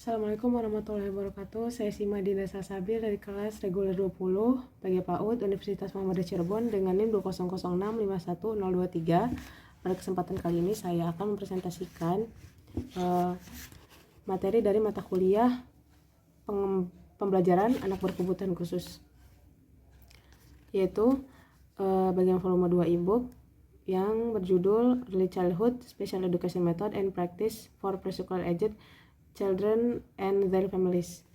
Assalamualaikum warahmatullahi wabarakatuh. Saya Sima Dinda Sasabil dari kelas reguler 20 PG PAUD Universitas Muhammadiyah Cirebon dengan NIM 200651023. Pada kesempatan kali ini saya akan mempresentasikan materi dari mata kuliah pembelajaran anak berkebutuhan khusus, yaitu bagian volume 2 e-book yang berjudul Early Childhood Special Education Method and Practice for Preschool Aged Children and Their Families,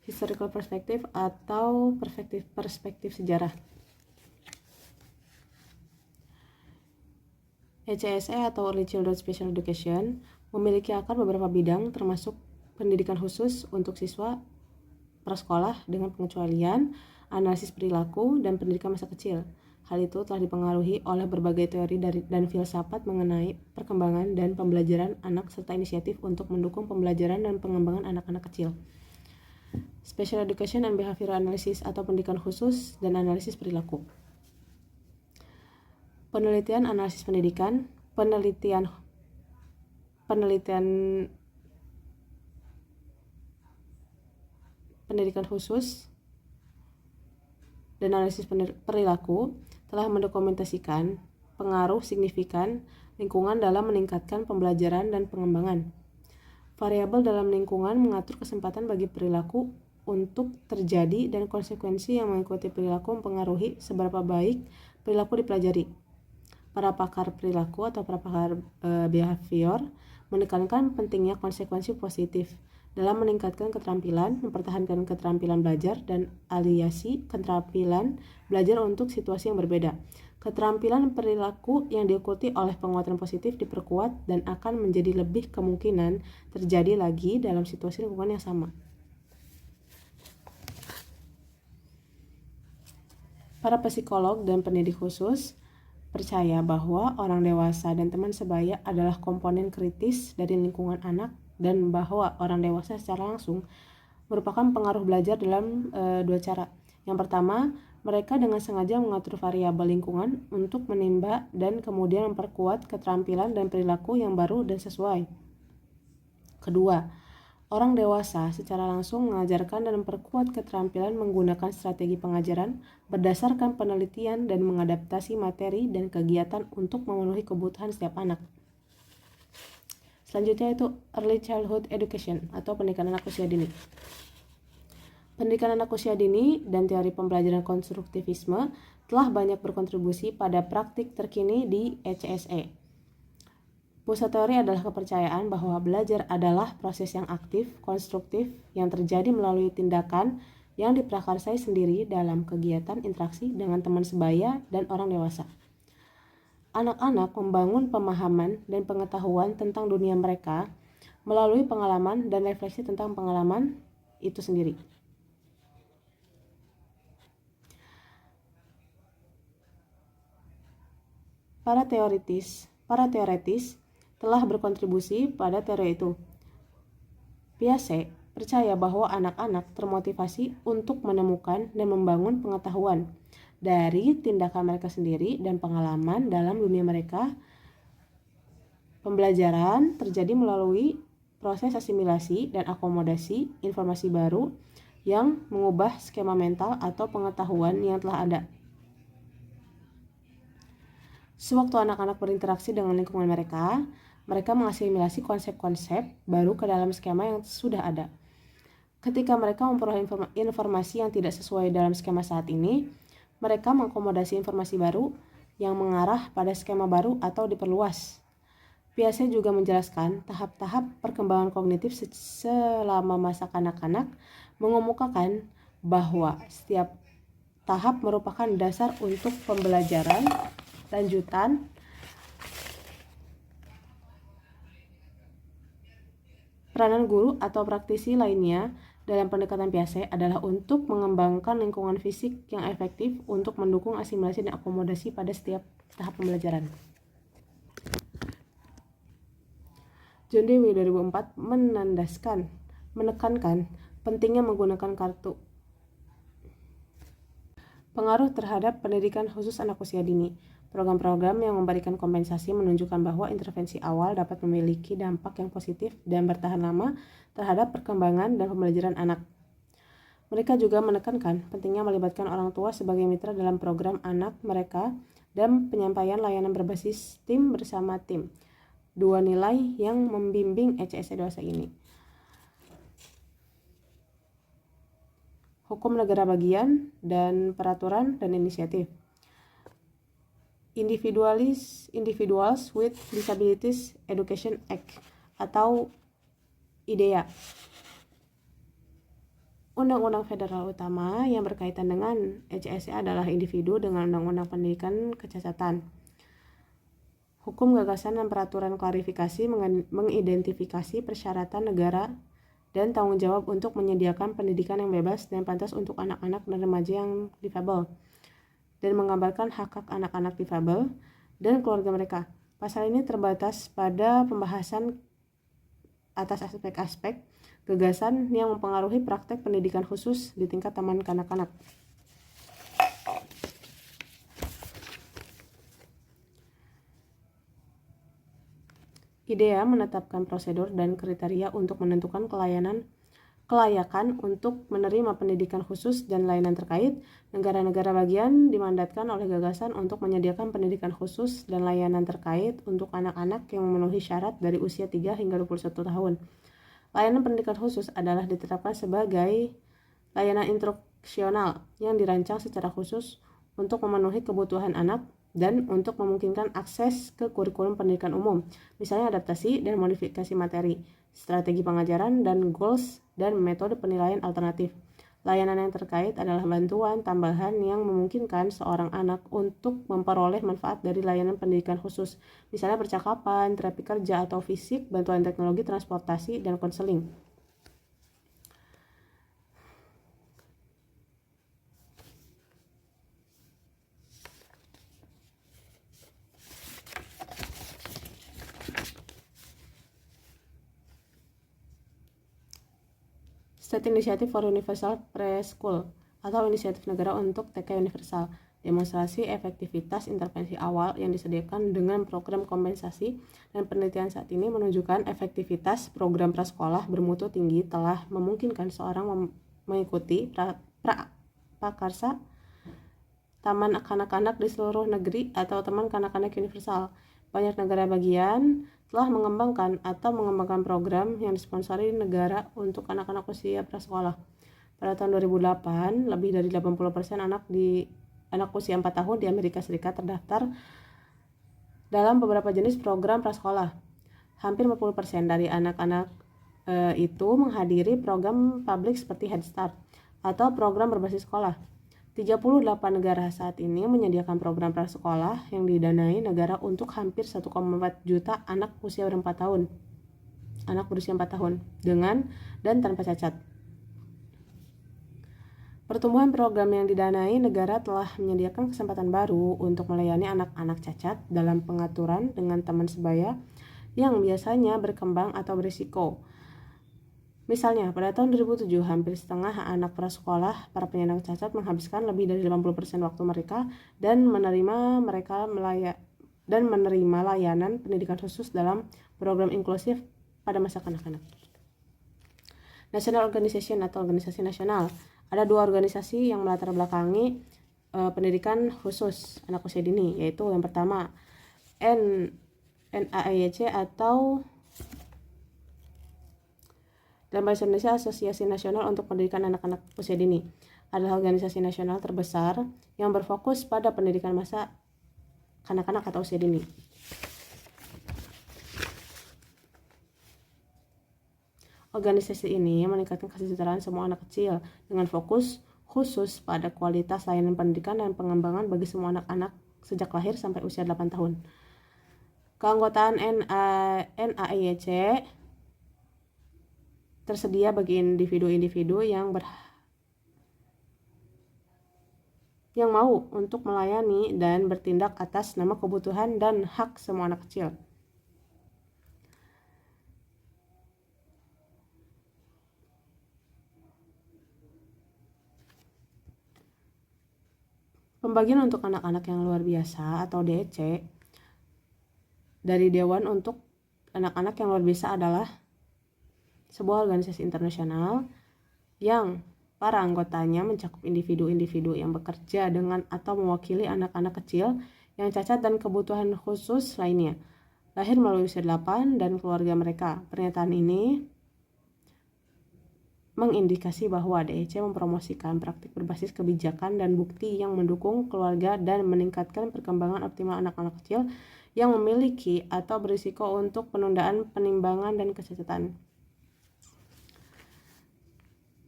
Historical Perspective atau perspektif sejarah. ECSE atau Early Childhood Special Education memiliki akar beberapa bidang termasuk pendidikan khusus untuk siswa prasekolah dengan pengecualian, analisis perilaku, dan pendidikan masa kecil. Hal itu telah dipengaruhi oleh berbagai teori dan filsafat mengenai perkembangan dan pembelajaran anak serta inisiatif untuk mendukung pembelajaran dan pengembangan anak-anak kecil. Special Education and Behavioral Analysis atau pendidikan khusus dan analisis perilaku. Penelitian analisis pendidikan, penelitian pendidikan khusus dan analisis perilaku telah mendokumentasikan pengaruh signifikan lingkungan dalam meningkatkan pembelajaran dan pengembangan. Variabel dalam lingkungan mengatur kesempatan bagi perilaku untuk terjadi dan konsekuensi yang mengikuti perilaku mempengaruhi seberapa baik perilaku dipelajari. Para pakar perilaku atau para pakar behavior menekankan pentingnya konsekuensi positif dalam meningkatkan keterampilan, mempertahankan keterampilan belajar, dan aliasi keterampilan belajar untuk situasi yang berbeda. Keterampilan perilaku yang diikuti oleh penguatan positif diperkuat dan akan menjadi lebih kemungkinan terjadi lagi dalam situasi lingkungan yang sama. Para psikolog dan pendidik khusus percaya bahwa orang dewasa dan teman sebaya adalah komponen kritis dari lingkungan anak dan bahwa orang dewasa secara langsung merupakan pengaruh belajar dalam dua cara. Yang pertama, mereka dengan sengaja mengatur variabel lingkungan untuk menimba dan kemudian memperkuat keterampilan dan perilaku yang baru dan sesuai. Kedua, orang dewasa secara langsung mengajarkan dan memperkuat keterampilan menggunakan strategi pengajaran berdasarkan penelitian dan mengadaptasi materi dan kegiatan untuk memenuhi kebutuhan setiap anak. Selanjutnya itu Early Childhood Education atau pendidikan anak usia dini. Pendidikan anak usia dini dan teori pembelajaran konstruktivisme telah banyak berkontribusi pada praktik terkini di ECSE. Pusat teori adalah kepercayaan bahwa belajar adalah proses yang aktif, konstruktif, yang terjadi melalui tindakan yang diprakarsai sendiri dalam kegiatan interaksi dengan teman sebaya dan orang dewasa. Anak-anak membangun pemahaman dan pengetahuan tentang dunia mereka melalui pengalaman dan refleksi tentang pengalaman itu sendiri. Para teoritis telah berkontribusi pada teori itu. Piaget percaya bahwa anak-anak termotivasi untuk menemukan dan membangun pengetahuan dari tindakan mereka sendiri dan pengalaman dalam dunia mereka. Pembelajaran terjadi melalui proses asimilasi dan akomodasi informasi baru yang mengubah skema mental atau pengetahuan yang telah ada. Sewaktu anak-anak berinteraksi dengan lingkungan mereka mengasimilasi konsep-konsep baru ke dalam skema yang sudah ada. Ketika mereka memperoleh informasi yang tidak sesuai dalam skema saat ini, mereka mengakomodasi informasi baru yang mengarah pada skema baru atau diperluas. Piaget juga menjelaskan tahap-tahap perkembangan kognitif selama masa kanak-kanak, mengemukakan bahwa setiap tahap merupakan dasar untuk pembelajaran lanjutan peranan guru atau praktisi lainnya dalam pendekatan Piaget adalah untuk mengembangkan lingkungan fisik yang efektif untuk mendukung asimilasi dan akomodasi pada setiap tahap pembelajaran. John Dewey 2004 menekankan pentingnya menggunakan kartu. Pengaruh terhadap pendidikan khusus anak usia dini. Program-program yang memberikan kompensasi menunjukkan bahwa intervensi awal dapat memiliki dampak yang positif dan bertahan lama terhadap perkembangan dan pembelajaran anak. Mereka juga menekankan pentingnya melibatkan orang tua sebagai mitra dalam program anak mereka dan penyampaian layanan berbasis tim bersama tim. Dua nilai yang membimbing ECSE dewasa ini. Hukum negara bagian dan peraturan dan inisiatif. Individuals with Disabilities Education Act atau IDEA. Undang-undang federal utama yang berkaitan dengan ECSE adalah individu dengan Undang-Undang Pendidikan Kecacatan. Hukum gagasan dan peraturan klarifikasi mengidentifikasi persyaratan negara dan tanggung jawab untuk menyediakan pendidikan yang bebas dan pantas untuk anak-anak dan remaja yang difabel, dan menggambarkan hak-hak anak-anak difabel dan keluarga mereka. Pasal ini terbatas pada pembahasan atas aspek-aspek gagasan yang mempengaruhi praktek pendidikan khusus di tingkat taman kanak-kanak. IDEA menetapkan prosedur dan kriteria untuk menentukan kelayakan untuk menerima pendidikan khusus dan layanan terkait. Negara-negara bagian dimandatkan oleh gagasan untuk menyediakan pendidikan khusus dan layanan terkait untuk anak-anak yang memenuhi syarat dari usia 3 hingga 21 tahun. Layanan pendidikan khusus adalah ditetapkan sebagai layanan instruksional yang dirancang secara khusus untuk memenuhi kebutuhan anak dan untuk memungkinkan akses ke kurikulum pendidikan umum, misalnya adaptasi dan modifikasi materi, strategi pengajaran, dan goals dan metode penilaian alternatif. Layanan yang terkait adalah bantuan tambahan yang memungkinkan seorang anak untuk memperoleh manfaat dari layanan pendidikan khusus, misalnya percakapan, terapi kerja atau fisik, bantuan teknologi, transportasi, dan konseling. State Initiative for Universal Preschool atau inisiatif negara untuk TK universal, demonstrasi efektivitas intervensi awal yang disediakan dengan program kompensasi, dan penelitian saat ini menunjukkan efektivitas program prasekolah bermutu tinggi telah memungkinkan seorang mengikuti prakarsa taman kanak-kanak di seluruh negeri atau taman kanak-kanak universal. Banyak negara bagian telah mengembangkan program yang disponsori negara untuk anak-anak usia prasekolah. Pada tahun 2008, lebih dari 80% anak usia 4 tahun di Amerika Serikat terdaftar dalam beberapa jenis program prasekolah. Hampir 50% dari anak-anak itu menghadiri program publik seperti Head Start atau program berbasis sekolah. 38 negara saat ini menyediakan program prasekolah yang didanai negara untuk hampir 1,4 juta anak usia 4 tahun. Anak berusia 4 tahun dengan dan tanpa cacat. Pertumbuhan program yang didanai negara telah menyediakan kesempatan baru untuk melayani anak-anak cacat dalam pengaturan dengan teman sebaya yang biasanya berkembang atau berisiko. Misalnya, pada tahun 2007, hampir setengah anak prasekolah para penyandang cacat menghabiskan lebih dari 80% waktu mereka dan menerima layanan pendidikan khusus dalam program inklusif pada masa kanak-kanak. National Organization atau organisasi nasional. Ada dua organisasi yang melatar belakangi pendidikan khusus anak usia dini, yaitu yang pertama NAEYC atau dalam bahasa Indonesia Asosiasi Nasional untuk Pendidikan Anak-anak Usia Dini, adalah organisasi nasional terbesar yang berfokus pada pendidikan masa kanak-kanak atau usia dini. Organisasi ini meningkatkan kesejahteraan semua anak kecil dengan fokus khusus pada kualitas layanan pendidikan dan pengembangan bagi semua anak-anak sejak lahir sampai usia 8 tahun. Keanggotaan NAEYC tersedia bagi individu-individu yang mau untuk melayani dan bertindak atas nama kebutuhan dan hak semua anak kecil. Pembagian untuk anak-anak yang luar biasa atau DEC dari Dewan untuk Anak-anak yang Luar Biasa adalah sebuah organisasi internasional yang para anggotanya mencakup individu-individu yang bekerja dengan atau mewakili anak-anak kecil yang cacat dan kebutuhan khusus lainnya, lahir melalui usia 8 dan keluarga mereka. Pernyataan ini mengindikasi bahwa DEC mempromosikan praktik berbasis kebijakan dan bukti yang mendukung keluarga dan meningkatkan perkembangan optimal anak-anak kecil yang memiliki atau berisiko untuk penundaan penimbangan dan kecacatan.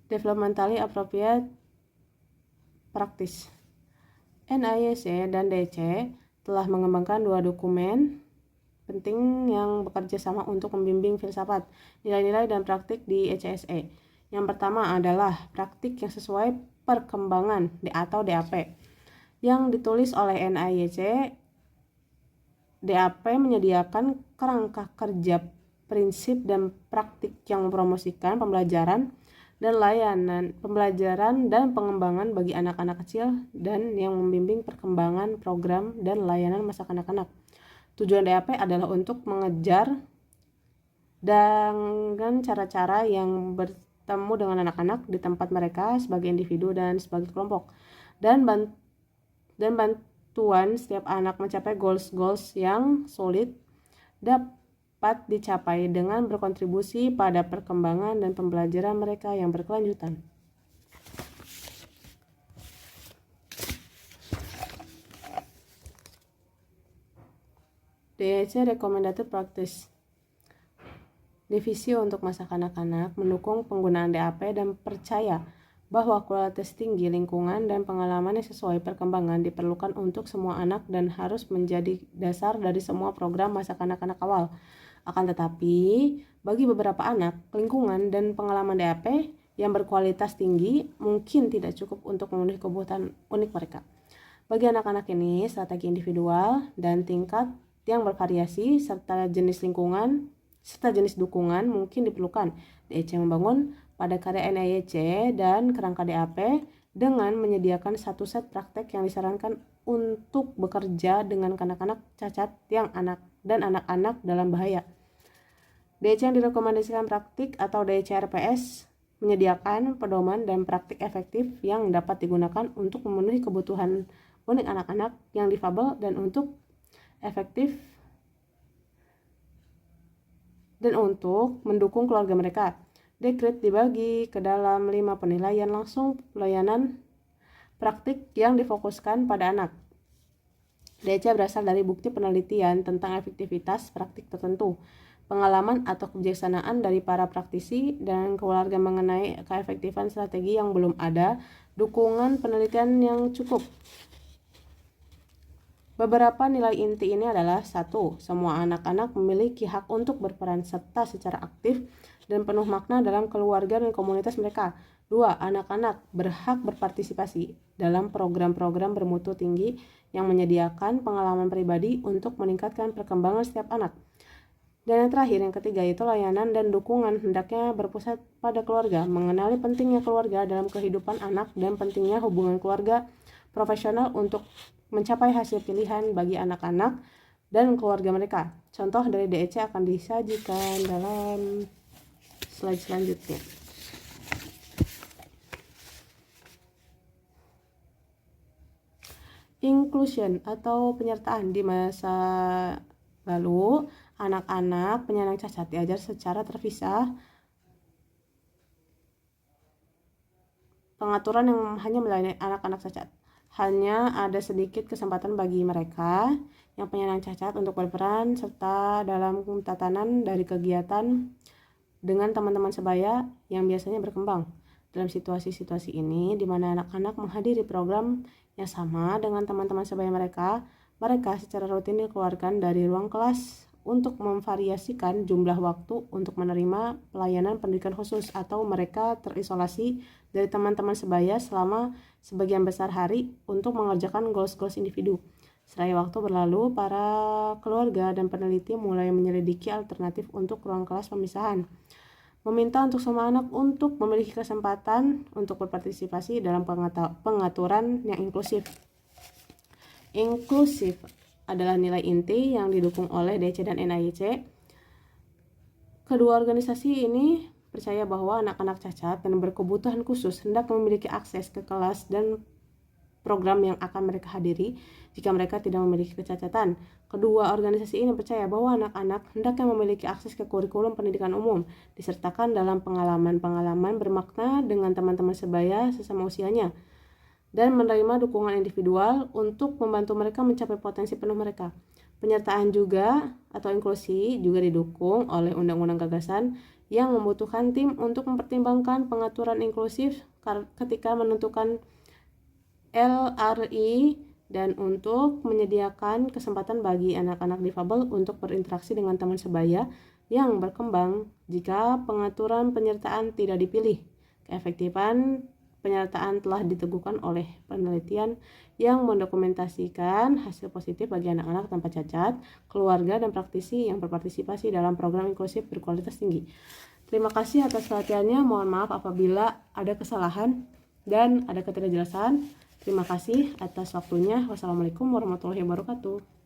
Developmentally appropriate practice. NIEC dan DEC telah mengembangkan 2 dokumen penting yang bekerja sama untuk membimbing filsafat, nilai-nilai, dan praktik di ECSE. Yang pertama adalah praktik yang sesuai perkembangan atau DAP yang ditulis oleh NIEC. DAP menyediakan kerangka kerja, prinsip, dan praktik yang mempromosikan pembelajaran dan pengembangan bagi anak-anak kecil dan yang membimbing perkembangan program dan layanan masa kanak-kanak. Tujuan DAP adalah untuk mengejar dengan cara-cara yang bertemu dengan anak-anak di tempat mereka sebagai individu dan sebagai kelompok, dan bantuan setiap anak mencapai goals yang solid dapat dicapai dengan berkontribusi pada perkembangan dan pembelajaran mereka yang berkelanjutan. DEC Recommended Practice. Divisi untuk masa kanak-kanak mendukung penggunaan DAP dan percaya bahwa kualitas tinggi lingkungan dan pengalaman yang sesuai perkembangan diperlukan untuk semua anak dan harus menjadi dasar dari semua program masa kanak-kanak awal. Akan tetapi, bagi beberapa anak, lingkungan dan pengalaman DAP yang berkualitas tinggi mungkin tidak cukup untuk memenuhi kebutuhan unik mereka. Bagi anak-anak ini, strategi individual dan tingkat yang bervariasi serta jenis dukungan mungkin diperlukan. DEC membangun pada karya NIEC dan kerangka DAP dengan menyediakan satu set praktek yang disarankan untuk bekerja dengan kanak-kanak cacat dan anak-anak dalam bahaya. DEC yang direkomendasikan praktik atau DEC RPS menyediakan pedoman dan praktik efektif yang dapat digunakan untuk memenuhi kebutuhan unik anak-anak yang difabel dan untuk mendukung keluarga mereka. Dekret dibagi ke dalam 5 penilaian langsung pelayanan praktik yang difokuskan pada anak. DEC berasal dari bukti penelitian tentang efektivitas praktik tertentu, pengalaman atau kebijaksanaan dari para praktisi dan keluarga mengenai keefektifan strategi yang belum ada, dukungan penelitian yang cukup. Beberapa nilai inti ini adalah: 1. Semua anak-anak memiliki hak untuk berperan serta secara aktif dan penuh makna dalam keluarga dan komunitas mereka. 2. Anak-anak berhak berpartisipasi dalam program-program bermutu tinggi yang menyediakan pengalaman pribadi untuk meningkatkan perkembangan setiap anak. Dan yang terakhir, yang ketiga, yaitu layanan dan dukungan hendaknya berpusat pada keluarga, mengenali pentingnya keluarga dalam kehidupan anak dan pentingnya hubungan keluarga profesional untuk mencapai hasil pilihan bagi anak-anak dan keluarga mereka. Contoh dari DEC akan disajikan dalam slide selanjutnya. Inclusion atau penyertaan. Di masa lalu, anak-anak penyandang cacat diajar secara terpisah. Pengaturan yang hanya melayani anak-anak cacat. Hanya ada sedikit kesempatan bagi mereka yang penyandang cacat untuk berperan serta dalam tatanan dari kegiatan dengan teman-teman sebaya yang biasanya berkembang. Dalam situasi-situasi ini, di mana anak-anak menghadiri program yang sama dengan teman-teman sebaya mereka secara rutin dikeluarkan dari ruang kelas untuk memvariasikan jumlah waktu untuk menerima pelayanan pendidikan khusus, atau mereka terisolasi dari teman-teman sebaya selama sebagian besar hari untuk mengerjakan goals-goals individu. Setelah waktu berlalu, para keluarga dan peneliti mulai menyelidiki alternatif untuk ruang kelas pemisahan, meminta untuk semua anak untuk memiliki kesempatan untuk berpartisipasi dalam pengaturan yang inklusif. Inklusif adalah nilai inti yang didukung oleh DC dan NAIC. Kedua organisasi ini percaya bahwa anak-anak cacat dan berkebutuhan khusus hendak memiliki akses ke kelas dan program yang akan mereka hadiri jika mereka tidak memiliki kecacatan. Kedua organisasi ini percaya bahwa anak-anak hendaknya memiliki akses ke kurikulum pendidikan umum, disertakan dalam pengalaman-pengalaman bermakna dengan teman-teman sebaya sesama usianya, dan menerima dukungan individual untuk membantu mereka mencapai potensi penuh mereka. Penyertaan juga atau inklusi juga didukung oleh undang-undang gagasan yang membutuhkan tim untuk mempertimbangkan pengaturan inklusif ketika menentukan LRI dan untuk menyediakan kesempatan bagi anak-anak difabel untuk berinteraksi dengan teman sebaya yang berkembang jika pengaturan penyertaan tidak dipilih. Keefektifan penyertaan telah diteguhkan oleh penelitian yang mendokumentasikan hasil positif bagi anak-anak tanpa cacat, keluarga, dan praktisi yang berpartisipasi dalam program inklusif berkualitas tinggi. Terima kasih atas perhatiannya. Mohon maaf apabila ada kesalahan dan ada ketidakjelasan. Terima kasih atas waktunya. Wassalamualaikum warahmatullahi wabarakatuh.